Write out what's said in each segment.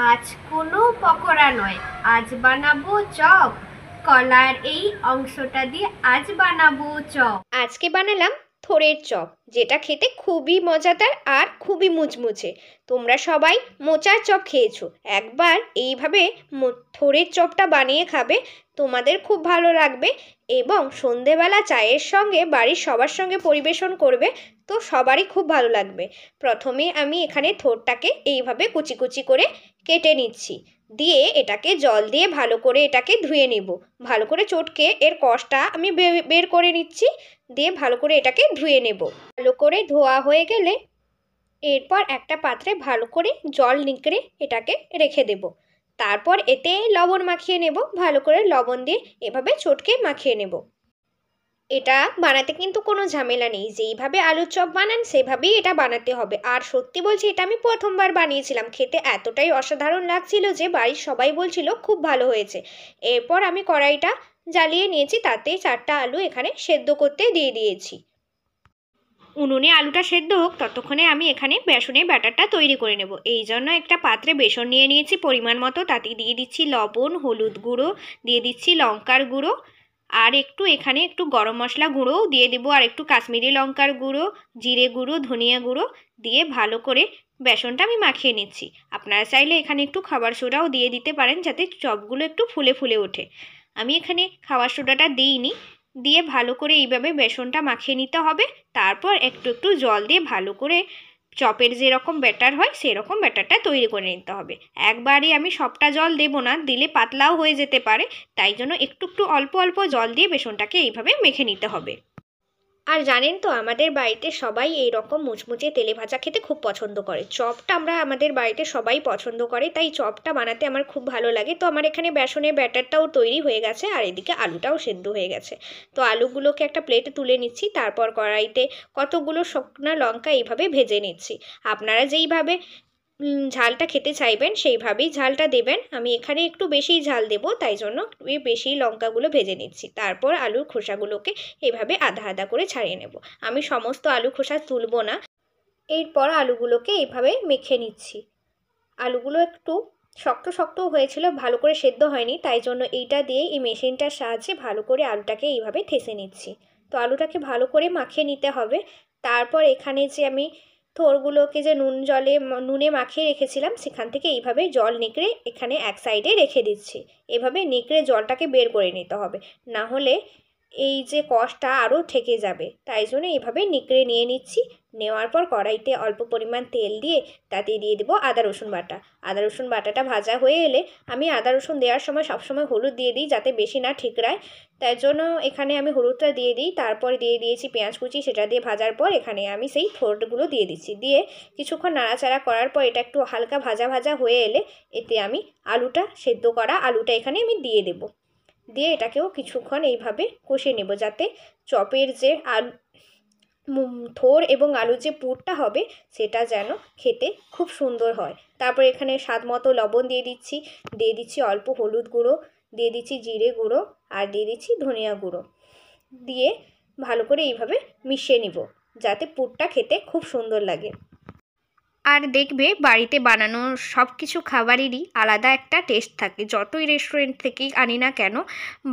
আজ কোনো পকোড়া নয়, আজ বানাবো চপ। কলার এই অংশটা দিয়ে আজ বানাবো চপ। আজকে বানালাম থোড়ের চপ, যেটা খেতে খুবই মজাদার আর খুবই মুচমুচে। তোমরা সবাই মোচার চপ খেয়েছো, একবার এইভাবে থোড়ের চপটা বানিয়ে খাবে, তোমাদের খুব ভালো লাগবে। এবং সন্ধেবেলা চায়ের সঙ্গে বাড়ির সবার সঙ্গে পরিবেশন করবে, তো সবারই খুব ভালো লাগবে। প্রথমে আমি এখানে থোড়টাকে এইভাবে কুচি কুচি করে কেটে নিচ্ছি, দিয়ে এটাকে জল দিয়ে ভালো করে এটাকে ধুয়ে নেব। ভালো করে চটকে এর কষটা আমি বের করে নিচ্ছি, দিয়ে ভালো করে এটাকে ধুয়ে নেব। ভালো করে ধোয়া হয়ে গেলে এরপর একটা পাত্রে ভালো করে জল নিংড়ে এটাকে রেখে দেব। তারপর এতে লবণ মাখিয়ে নেব, ভালো করে লবণ দিয়ে এভাবে চটকে মাখিয়ে নেব। এটা বানাতে কিন্তু কোনো ঝামেলা নেই, যেইভাবে আলুর চপ বানান সেভাবেই এটা বানাতে হবে। আর সত্যি বলছি, এটা আমি প্রথমবার বানিয়েছিলাম, খেতে এতটাই অসাধারণ লাগছিল যে বাড়ির সবাই বলছিল খুব ভালো হয়েছে। এরপর আমি কড়াইটা জ্বালিয়ে নিয়েছি, তাতে 4টা আলু এখানে সেদ্ধ করতে দিয়ে দিয়েছি। উনুনে আলুটা সেদ্ধ হোক, ততক্ষণে আমি এখানে বেসনের ব্যাটারটা তৈরি করে নেব। এই জন্য একটা পাত্রে বেসন নিয়ে নিয়েছি পরিমাণ মতো, তাতে দিয়ে দিচ্ছি লবণ, হলুদ গুঁড়ো, দিয়ে দিচ্ছি লঙ্কার গুঁড়ো, আর এখানে একটু গরম মশলা গুঁড়োও দিয়ে দেবো, আর একটু কাশ্মীরি লঙ্কার গুঁড়ো, জিরে গুঁড়ো, ধনিয়া গুঁড়ো দিয়ে ভালো করে বেসনটা আমি মাখিয়ে নিচ্ছি। আপনারা চাইলে এখানে একটু খাবার সোডাও দিয়ে দিতে পারেন, যাতে চপগুলো একটু ফুলে ফুলে ওঠে। আমি এখানে খাবার সোডাটা দিইনি, দিয়ে ভালো করে এইভাবে বেসনটা মাখিয়ে নিতে হবে। তারপর একটু একটু জল দিয়ে ভালো করে চপের যেরকম ব্যাটার হয় সেরকম ব্যাটারটা তৈরি করে নিতে হবে। একবারে আমি সবটা জল দেবো না, দিলে পাতলাও হয়ে যেতে পারে, তাই জন্য একটু একটু অল্প অল্প জল দিয়ে বেসনটাকে এইভাবে মেখে নিতে হবে। আর জানেন তো, আমাদের বাড়িতে সবাই এই রকম মুচমুচে তেলে ভাজা খেতে খুব পছন্দ করে। চপটা আমাদের বাড়িতে সবাই পছন্দ করে, তাই চপটা বানাতে আমার খুব ভালো লাগে। তো আমার এখানে বেসনের ব্যাটারটাও তৈরি হয়ে গেছে, আর এদিকে আলুটাও সেদ্ধ হয়ে গেছে। তো আলুগুলোকে একটা প্লেটে তুলে নিচ্ছি, তারপর কড়াইতে কতগুলো শুকনো লঙ্কা এইভাবে ভেজে নিচ্ছি। আপনারা যেইভাবে ঝালটা খেতে চাইবেন সেইভাবেই ঝালটা দেবেন। আমি এখানে একটু বেশি ঝাল দেব, তাই জন্য বেশি লঙ্কাগুলো ভেজে নিচ্ছি। তারপর আলুর খোসাগুলোকে এভাবে আধা আধা করে ছাড়িয়ে নেব। আমি সমস্ত আলু খোসা তুলব না। এরপর আলুগুলোকে এভাবে মেখে নিচ্ছি। আলুগুলো একটু শক্ত শক্ত হয়েছিল, ভালো করে সেদ্ধ হয়নি, তাই জন্য এইটা দিয়ে এই মেশিনটার সাহায্যে ভালো করে আলুটাকে এইভাবে ঠেসে নিচ্ছি। তো আলুটাকে ভালো করে মাখিয়ে নিতে হবে। তারপর এখানে যে আমি থোড়গুলোকে যে নুনে মাখিয়ে রেখেছিলাম, সেখান থেকে এইভাবে জল নিকড়ে এখানে এক সাইডে রেখে দিচ্ছি। এভাবে নিকড়ে জলটাকে বের করে নিতে হবে, না হলে এই যে কষটা আরও থেকে যাবে, তাই জন্য এইভাবে নিকড়ে নিয়ে নিচ্ছি। নেওয়ার পর কড়াইতে অল্প পরিমাণ তেল দিয়ে তাতে দিয়ে দেবো আদা রসুন বাটা। আদা রসুন বাটাটা ভাজা হয়ে এলে আমি আদা রসুন দেওয়ার সময় সবসময় হলুদ দিয়ে দিই, যাতে বেশি না ঠিকরায়, তাই জন্য এখানে আমি হলুদটা দিয়ে দিই। তারপর দিয়ে দিয়েছি পেঁয়াজ কুচি, সেটা দিয়ে ভাজার পর এখানে আমি সেই থোড়গুলো দিয়ে দিচ্ছি। দিয়ে কিছুক্ষণ নাড়াচাড়া করার পর এটা একটু হালকা ভাজা ভাজা হয়ে এলে এতে আমি সেদ্ধ করা আলুটা এখানে আমি দিয়ে দেবো। দিয়ে এটাকেও কিছুক্ষণ এইভাবে কষে নেব, যাতে চপের যে থোড় এবং আলুর যে পুরটা হবে সেটা যেন খেতে খুব সুন্দর হয়। তারপর এখানে স্বাদ মতো লবণ দিয়ে দিচ্ছি অল্প হলুদ গুঁড়ো, দিয়ে দিচ্ছি জিরে গুঁড়ো, আর দিয়ে দিচ্ছি ধনিয়া গুঁড়ো, দিয়ে ভালো করে এইভাবে মিশিয়ে নিব, যাতে পুরটা খেতে খুব সুন্দর লাগে। আর দেখবে, বাড়িতে বানানো সব কিছু খাবারেরই আলাদা একটা টেস্ট থাকে। যতই রেস্টুরেন্ট থেকেই আনি না কেন,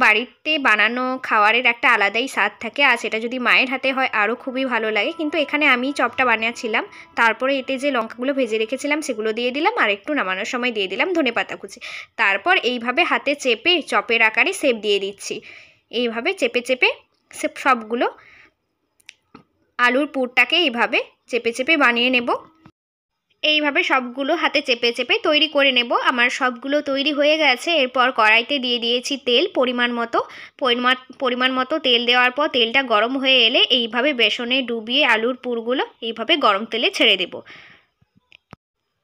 বাড়িতে বানানো খাবারের একটা আলাদাই স্বাদ থাকে, আর সেটা যদি মায়ের হাতে হয় আরও খুবই ভালো লাগে। কিন্তু এখানে আমি চপটা বানিয়েছিলাম, তারপরে এতে যে লঙ্কাগুলো ভেজে রেখেছিলাম সেগুলো দিয়ে দিলাম, আর একটু নামানোর সময় দিয়ে দিলাম ধনেপাতা কুচি। তারপর এইভাবে হাতে চেপে চপের আকারে শেপ দিয়ে দিচ্ছি। এইভাবে চেপে চেপে সবগুলো আলুর পুরটাকে এইভাবে চেপে চেপে বানিয়ে নেব। এইভাবে সবগুলো হাতে চেপে চেপে তৈরি করে নেব। আমার সবগুলো তৈরি হয়ে গেছে। এরপর কড়াইতে দিয়ে দিয়েছি তেল পরিমাণ মতো তেল দেওয়ার পর তেলটা গরম হয়ে এলে এইভাবে বেসনে ডুবিয়ে আলুর পুরগুলো এইভাবে গরম তেলে ছেড়ে দেব।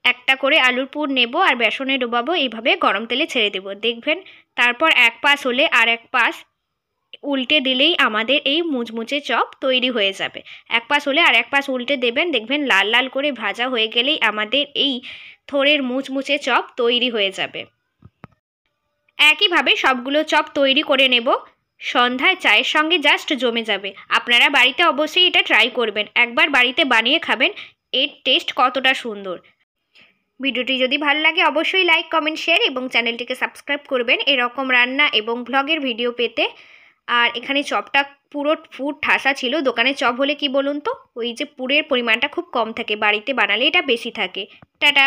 একটা করে আলুর পুর নেব আর বেসনে ডোবাবো, এইভাবে গরম তেলে ছেড়ে দেব। দেখবেন তারপর এক পাশ হলে আর এক পাশ উল্টে দিলেই আমাদের এই মুচমুচে চপ তৈরি হয়ে যাবে। এক পাশ হলে আর এক পাশ উল্টে দেবেন, দেখবেন লাল লাল করে ভাজা হয়ে গেলেই আমাদের এই থোড়ের মুচমুচে চপ তৈরি হয়ে যাবে। একইভাবে সবগুলো চপ তৈরি করে নেব। সন্ধ্যায় চায়ের সঙ্গে জাস্ট জমে যাবে। আপনারা বাড়িতে অবশ্যই এটা ট্রাই করবেন, একবার বাড়িতে বানিয়ে খাবেন এর টেস্ট কতটা সুন্দর। ভিডিওটি যদি ভালো লাগে অবশ্যই লাইক, কমেন্ট, শেয়ার এবং চ্যানেলটিকে সাবস্ক্রাইব করবেন এরকম রান্না এবং ব্লগের ভিডিও পেতে। আর এখানে চপটা পুরো পুর ঠাসা ছিল। দোকানে চপ হলে কি বলুন তো, ওই যে পুরের পরিমাণটা খুব কম থাকে, বাড়িতে বানালে এটা বেশি থাকে। টাটা।